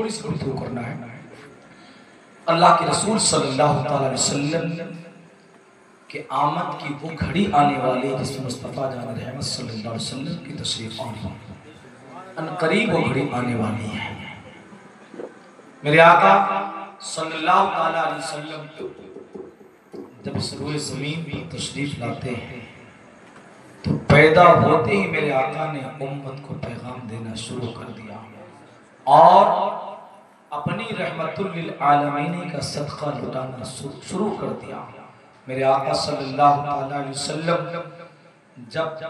تھوڑی سی گفتگو کرنا ہے۔ اللہ کے رسول صلی اللہ علیہ وسلم کہ آمد کی وہ گھڑی آنے والی جس میں مصطفیٰ جان رحمت صلی اللہ علیہ وسلم کی تشریف آنی ان قریب وہ گھڑی آنے والی ہے۔ میرے آقا صلی اللہ علیہ وسلم جب اس روئے زمین پر تشریف لاتے ہیں تو پیدا ہوتے ہی میرے آقا نے امت کو پیغام دینا شروع کر دیا اور اپنی رحمت للعالمین کا صدقہ لٹانا شروع کر دیا۔ میرے آقا صلی اللہ علیہ وسلم جب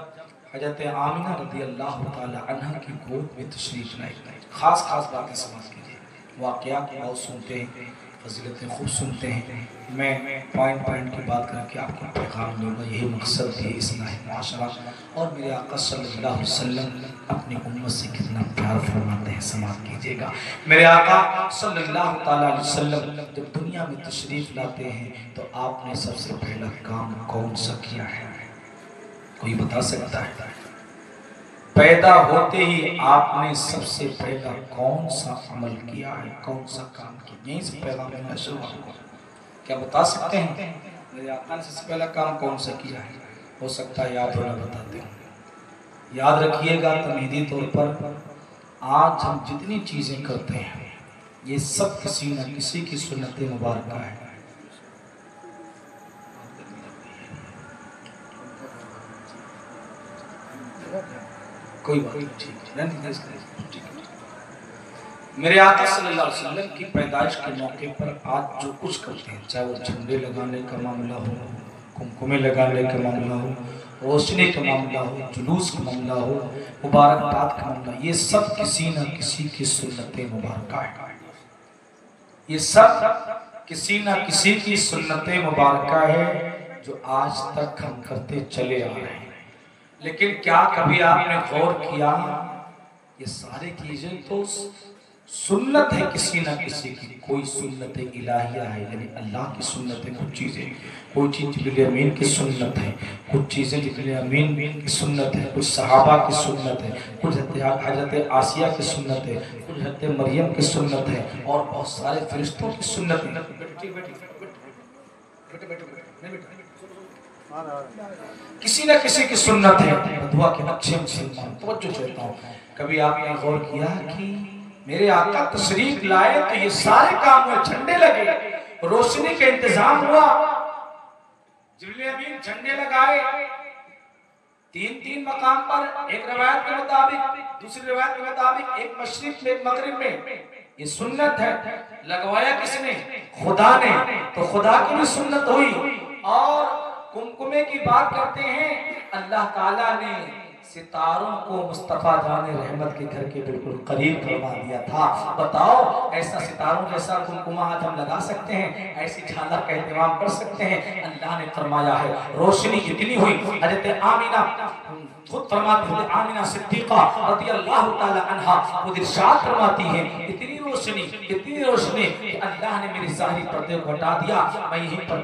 حضرت آمنہ رضی اللہ تعالی عنہ کی گود میں تشریف لائے، خاص باتیں سمجھ کیجئے، واقعات بہت سنتے ہیں، فضیلتیں خوب سنتے ہیں، میں پوائنٹ کی بات کر کے آپ کو پیغام دوں گا، یہی مقصد ہے اصلاح معاشرہ۔ اور میرے آقا صلی اللہ علیہ وسلم اپنی امت سے کتنا پیار فرماتے ہیں، سماعت کیجئے گا۔ میرے آقا صلی اللہ علیہ وسلم جب دنیا میں تشریف لاتے ہیں تو آپ نے سب سے پہلا کام کون سا کیا ہے؟ کوئی بتا سکتا ہے؟ پیدا ہوتے ہی آپ نے سب سے پہلا کون سا عمل کیا ہے، کون سا کام کیا؟ یہیں سے پیغام میں شروع ہوں، کیا بتا سکتے ہیں میرے آقا نے سب سے پہلا کام کون سا کیا ہے؟ ہو سکتا ہے یاد ہونا، بتاتے ہوں۔ یاد رکھیے گا تمہیدی طور پر آج ہم جتنی چیزیں کرتے ہیں یہ سب کسی نہ کسی کی سنت مبارکہ ہے۔ کوئی بات نہیں، میرے آقا صلی اللہ علیہ وسلم کی پیدائش کے موقع پر آج جو کچھ کرتے ہیں، چاہے وہ جھنڈے لگانے کا معاملہ ہو، کمکمے لگانے کا معاملہ ہو، روشنی کا معاملہ ہو، جلوس کا معاملہ ہو، مبارکباد کا معاملہ، یہ سب کسی نہ کسی کی سنت مبارکہ ہے۔ یہ سب کسی نہ کسی کی سنت مبارکہ ہے جو آج تک ہم کرتے چلے آ رہے ہیں۔ لیکن کیا کبھی آپ نے غور کیا یہ سارے چیزیں تو سنت ہے کسی نہ کسی کی، کوئی سنت الہیہ ہے یعنی اللہ کی سنت ہے، کچھ چیزیں کوئی چیز جبریل امین کی سنت ہے، کچھ چیزیں جبریل امین کی سنت ہے، کچھ صحابہ کی سنت ہے، کچھ حضرت آسیہ کی سنت ہے، کچھ حضرت مریم کی سنت ہے اور بہت سارے فرشتوں کی سنت ہے۔ کسی نہ کسی کی سنت ہے۔ بدعا کے اچھے مسلمان توجہ چاہتا ہوں، کبھی آپ نے غور کیا کہ میرے آقا تشریف لائے تو یہ سارے کام ہوئے، جھنڈے لگے، روشنی کا انتظام ہوا، جبریل امین جھنڈے لگائے، تین مقام پر، ایک روایت کے مطابق، دوسری روایت کے مطابق ایک مشرق میں ایک مغرب میں، یہ سنت ہے۔ لگوایا کس نے؟ خدا نے، تو خدا کی بھی سنت ہوئی۔ اور کمکمے کی بات کرتے ہیں، اللہ تعالیٰ نے ستاروں کو مصطفیٰ جان رحمت کے گھر کے بالکل قریب فرما دیا تھا۔ بتاؤ ایسا ستاروں جیسا کمکمہ آج ہم لگا سکتے ہیں، ایسی جھالر کا اہتمام کر سکتے ہیں؟ اللہ نے فرمایا ہے روشنی اتنی ہوئی، حضرت آمنہ خود فرماتی ہے، آمنہ صدیقہ رضی اللہ تعالی عنہ خود ارشاد فرماتی ہے، اتنی روشنی کہ اللہ نے میری ظاہری پردے کو ہٹا دیا، میں یہیں پر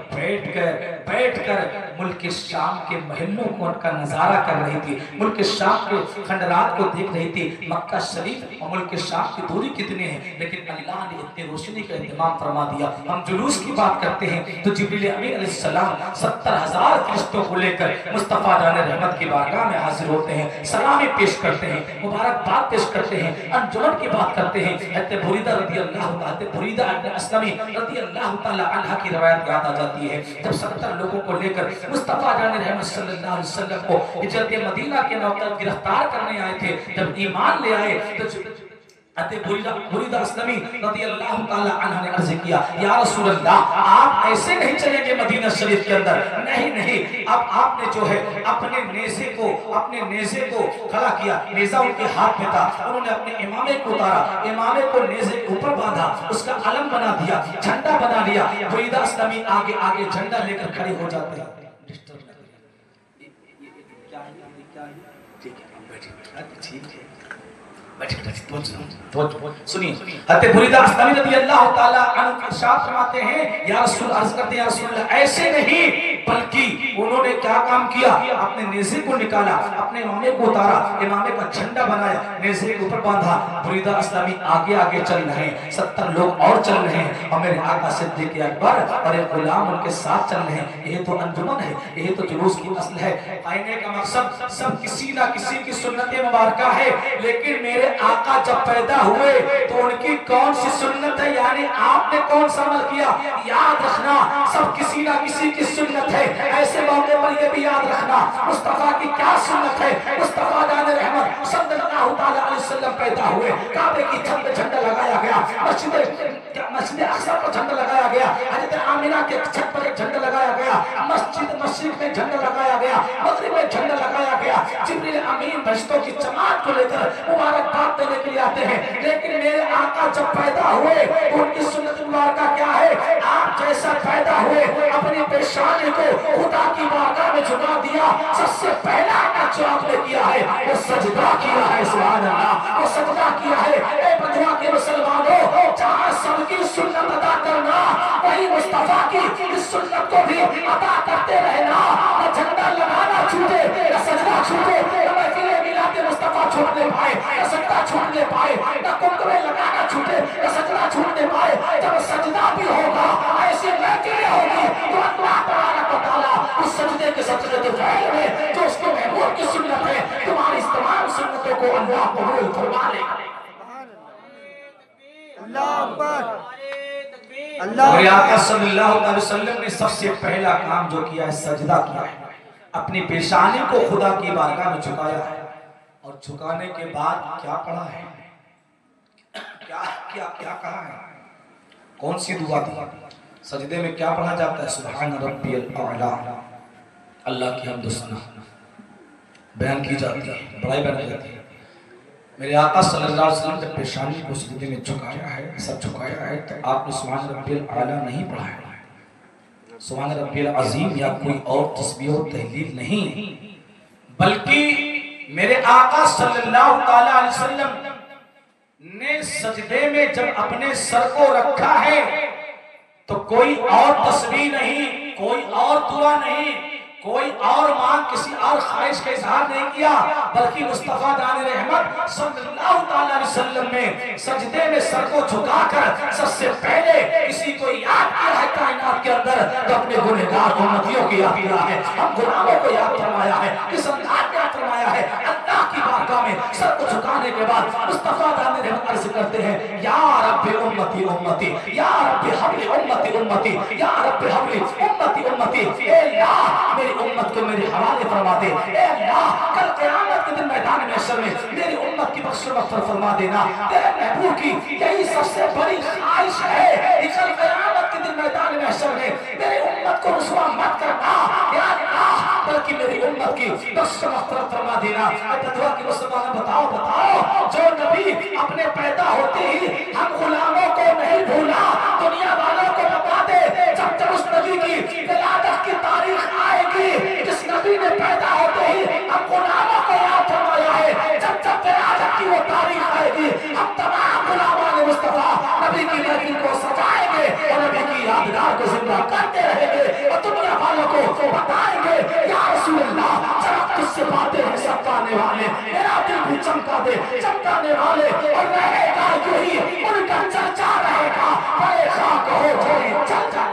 بیٹھ کر ملک شام کے محلوں کو ان کا نظارہ کر رہی تھی، ملک شام کے کھنڈرات کو دیکھ رہی تھی۔ مکہ شریف اور ملک شام کی دوری کتنے ہیں، لیکن اللہ نے اتنی روشنی کا اہتمام فرما دیا۔ ہم جلوس کی بات کرتے ہیں تو جبریل امین علیہ السلام 70,000 فرشتوں کو لے کر مصطفیٰ جان رحمت کی بارگاہ میں حاضر ہوتے ہیں، سلامی پیش کرتے ہیں، مبارکباد پیش کرتے ہیں، انجمن کی بات کرتے ہیں۔ حضرت بریدہ رضی اللہ تعالی، بریدہ ابن اسلمی رضی اللہ تعالی عنہ کی روایت یاد آ جاتی ہے، جب 70 لوگوں کو لے کر مصطفیٰ جان رحمت صلی اللہ علیہ وسلم کو ہجرت مدینہ کے موقع گرفتار کرنے آئے تھے، جب ایمان لے آئے تو حضرت بریدہ اسلمی رضی اللہ تعالی عنہ نے عرض کیا، یا رسول اللہ آپ ایسے نہیں چلیں گے مدینہ شریف کے اندر، نہیں، اب آپ نے جو ہے اپنے نیزے کو کھڑا کیا، نیزہ ان کے ہاتھ میں تھا، انہوں نے اپنے امامے کو اتارا، امامے کو نیزے کے اوپر باندھا، اس کا علم بنا دیا، جھنڈا بنا لیا۔ بریدہ اسلمی آگے جھنڈا لے کر کھڑے ہو جاتے ہیں۔ سنیے حضرت بریدہ اسلمی رضی اللہ تعالی عنہ ارشاد فرماتے ہیں، یا رسول عرض کرتے ہیں، یا رسول اللہ ایسے نہیں، بلکہ انہوں نے کیا کام کیا؟ اپنے نیزے کو نکالا، اپنے امامے کو اتارا، امامے کا جھنڈا بنایا، نیزے کے اوپر باندھا، بریدہ اسلامی آگے آگے چل رہے ہیں، 70 لوگ اور چل رہے ہیں، اور میرے آقا صدیق اکبر اور ایک غلام ان کے ساتھ چل رہے ہیں۔ یہ تو انجمن ہے، یہ تو جلوس کی اصل ہے۔ آئینے کا مقصد سب کسی نہ کسی کی سنت مبارکہ ہے، لیکن میرے آقا جب پیدا ہوئے تو ان کی کون سی سنت ہے، یعنی آپ نے کون سا عمل کیا؟ یاد رکھنا سب کسی نہ کسی کی سنت ہے۔ ایسے موقع پر یہ بھی یاد رکھنا مصطفیٰ کی کیا سنت ہے۔ مصطفیٰ جان رحمت صلی اللہ علیہ وسلم پیدا ہوئے، کعبے کی چھت پہ جھنڈا لگایا گیا، مسجد اقصی پر جھنڈا لگایا گیا، حضرت آمنہ کے چھت پر ایک جھنڈا لگایا گیا، مسجد مشرق میں جھنڈا لگایا گیا، مغرب میں جھنڈا لگایا گیا۔ جبریل امین فرشتوں کی جماعت کو لے کر مبارکباد دینے کے لیے آتے ہیں، لیکن میرے آقا جب پیدا ہوئے تو ان کی سنت مبارکہ کیا ہے؟ آپ جیسا پیدا ہوئے اپنی پیشانی کو خدا کی بارگاہ میں جھکا دیا، سب سے پہلا جو آپ نے کیا ہے وہ سجدہ کیا ہے۔ سبحان اللہ، وہ سجدہ کیا ہے۔ اے بندھوا کے مسلمانوں، جہاں سب کی سنت ادا کرنا، وہی مصطفیٰ کی اس سنت کو بھی ادا کرتے رہنا۔ نہ جھنڈا لگانا چھوٹے، نہ سجدہ چھوٹے، نہ محفل میلاد مصطفیٰ چھوٹنے پائے، نہ سجدہ چھوٹنے پائے، نہ کنکرے لگانا چھوٹے، نہ سجدہ چھوٹنے پائے۔ جب سجدہ بھی ہوگا، ایسی محفلیں ہوگی تو اللہ تبارک و تعالیٰ اس سجدے کے سجدے کے فعل میں جو اس کے محبوب کی سنت ہے، تمہاری اس تمام سنتوں کو اللہ قبول فرما لے گا۔ اللہ اکبر، اور آقا صلی اللہ علیہ وسلم نے سب سے پہلا کام جو کیا ہے سجدہ کیا ہے، اپنی پیشانی کو خدا کی بارگاہ میں جھکایا ہے، اور جھکانے کے بعد کیا پڑھا ہے؟ کیا کہا ہے؟ کون سی دعا دی؟ سجدے میں کیا پڑھا جاتا ہے؟ سبحان ربی الاعلیٰ، اللہ کی حمد و ثنا بیان کی جاتی ہے، بڑائی بیان کی جاتی ہے۔ میرے آقا صلی اللہ علیہ وسلم جب پیشانی کو سجدے میں جھکایا ہے، سب جھکایا ہے، تو آپ نے سبحان ربی الاعلیٰ نہیں پڑھا ہے، سبحان ربی العظیم یا کوئی اور تسبیح و تہلیل نہیں، بلکہ میرے آقا صلی اللہ علیہ وسلم نے سجدے میں جب اپنے سر کو رکھا ہے تو کوئی اور تسبیح نہیں، کوئی اور دعا نہیں، کوئی اور مانگ، کسی اور خواہش کا اظہار نہیں کیا، بلکہ مصطفیٰ جان رحمت صلی اللہ علیہ وسلم نے سجدے میں سر کو جھکا کر سب سے پہلے کسی کو یاد کیا ہے کائنات کے اندر تو اپنے گنہگار امتیوں کی یاد کیا ہے، ہم غلاموں کو یاد فرمایا ہے، کس انداز میں یاد فرمایا ہے؟ اللہ کی بارگاہ میں سر کو جھکانے کے بعد مصطفیٰ جان رحمت عرض کرتے ہیں، یا رب امتی امتی، یا رب حبل امتی امتی، یا رب حبل امتی امتی، اے اللہ میری امت کو میرے حوالے فرما دے، اے اللہ کل قیامت کے دن میدان محشر میں میری امت کی بخش و مغفرت فرما دینا۔ تیرے محبوب کی یہی سب سے بڑی خواہش ہے کہ کل قیامت کے دن میدان محشر میں میری امت کو رسوا مت کرنا، یا اللہ بلکہ میری امت کی بخش و مغفرت فرما دینا۔ اے بدوا کی مسلمان بتاؤ جو نبی اپنے پیدا ہوتے ہی ہم غلاموں کو نہیں بھولا، دنیا والوں کو بتا دے جب جب اس نبی کی ولادت کی تاریخ آئے گی، جس نبی نے پیدا ہوتے ہی ہم غلاموں کو یاد فرمایا ہے، جب جب ولادت کی وہ تاریخ آئے گی ہم تمام غلامان مصطفیٰ نبی کی محفل کو سجائیں گے اور نبی کی یادگار کو زندہ کرتے رہیں گے اور دنیا والوں کو بتائیں گے، یا رسول اللہ جب تجھ سے باتیں ہیں چمکانے والے، میرا دل بھی چمکا دے چمکانے والے، اور رہے گا یوں ہی ان کا چرچا رہے گا، بڑے خاک ہو جوڑی چل جائے۔